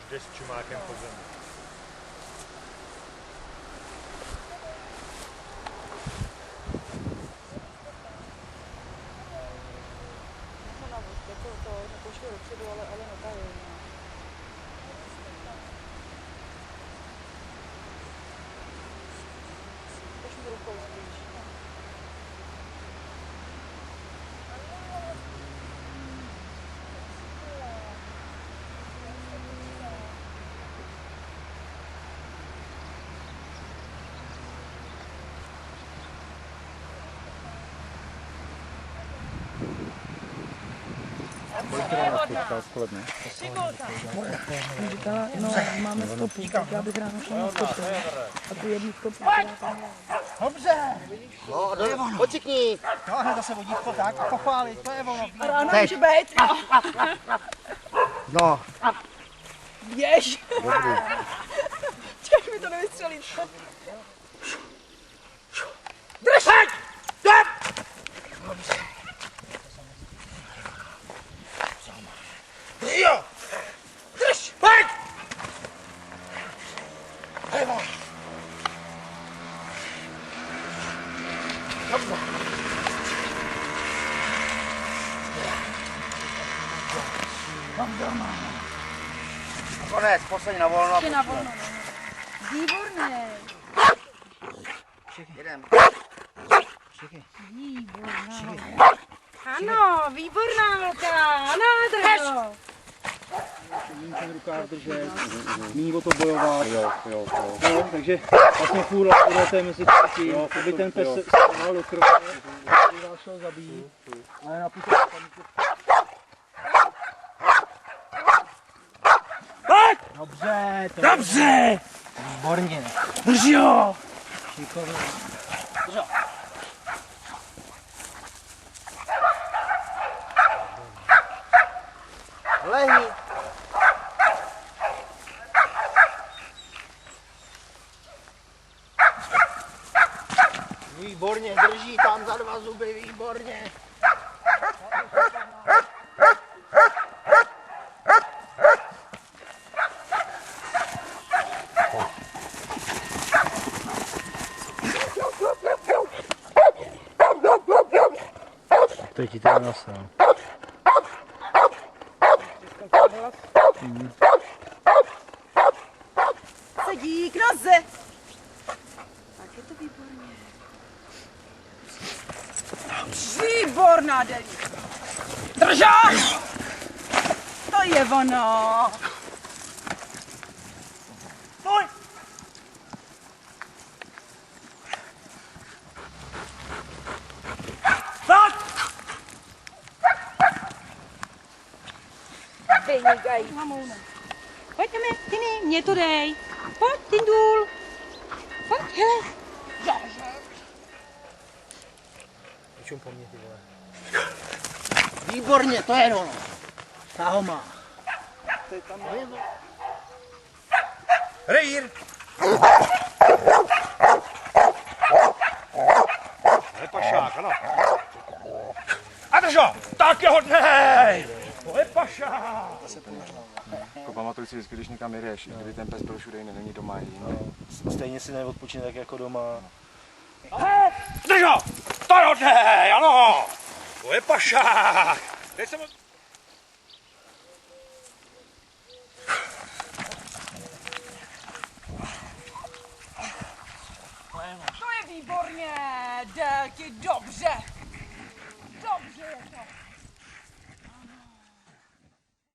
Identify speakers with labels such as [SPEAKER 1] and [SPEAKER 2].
[SPEAKER 1] jde s čumákem po zemi.
[SPEAKER 2] Říkala, no máme stopu, tak já bych ráno šla na stopu. A tu jednu stopu.
[SPEAKER 3] Dobře!
[SPEAKER 4] No, pocikni!
[SPEAKER 3] No, hned zase vodítko, tak, a pochválit, to je ono.
[SPEAKER 2] A ráno může být.
[SPEAKER 4] No.
[SPEAKER 2] Běž! Čekaj, mi to nevystřelí. Drž!
[SPEAKER 4] Jo!
[SPEAKER 2] Drž!
[SPEAKER 4] Pojď! Hejmo! Dobře. Konec, poslední na volno.
[SPEAKER 2] Ještě na volno. Výborně.
[SPEAKER 4] Jedem.
[SPEAKER 2] Výborná. Ano, výborná holka. Ano, drž!
[SPEAKER 3] Míň ten rukáv držet, míň o to bojovat. Jo. No, takže vlastně furt budete mezi třetí, kdyby ten pes se stával do kroku, by vás šel zabít. Ale na půl Dobře, to
[SPEAKER 4] Dobře!
[SPEAKER 3] výborně.
[SPEAKER 4] Drž jo!
[SPEAKER 3] Šikovně.
[SPEAKER 4] Lehni. Výborně, drží tam za dva zuby, výborně.
[SPEAKER 3] To ti tady nasál.
[SPEAKER 2] Sedí k noze. Tak je to výborně. Výborná, Deli. Držáš! To je ono.
[SPEAKER 4] Pojď! Tak!
[SPEAKER 2] Vynikají. Pojď, Tiny, mě to dej. Pojď, Tindul. Pojď, hele.
[SPEAKER 3] Čum po mně, ty vole.
[SPEAKER 4] Výborně, to je ono.
[SPEAKER 3] Ta ho má.
[SPEAKER 1] Rejír! Je pašák, ano. A drž ho! Tak je hodnej! To je pašák!
[SPEAKER 5] Pamatuj si vždycky, když někam jedeš, kdyby ten pes byl všude jiný, není doma jinde.
[SPEAKER 3] Stejně si neodpočine tak jako doma.
[SPEAKER 1] Drž ho! To je hodnej, ano! To je pašák! Teď se
[SPEAKER 2] To je výborně. Jde ti dobře.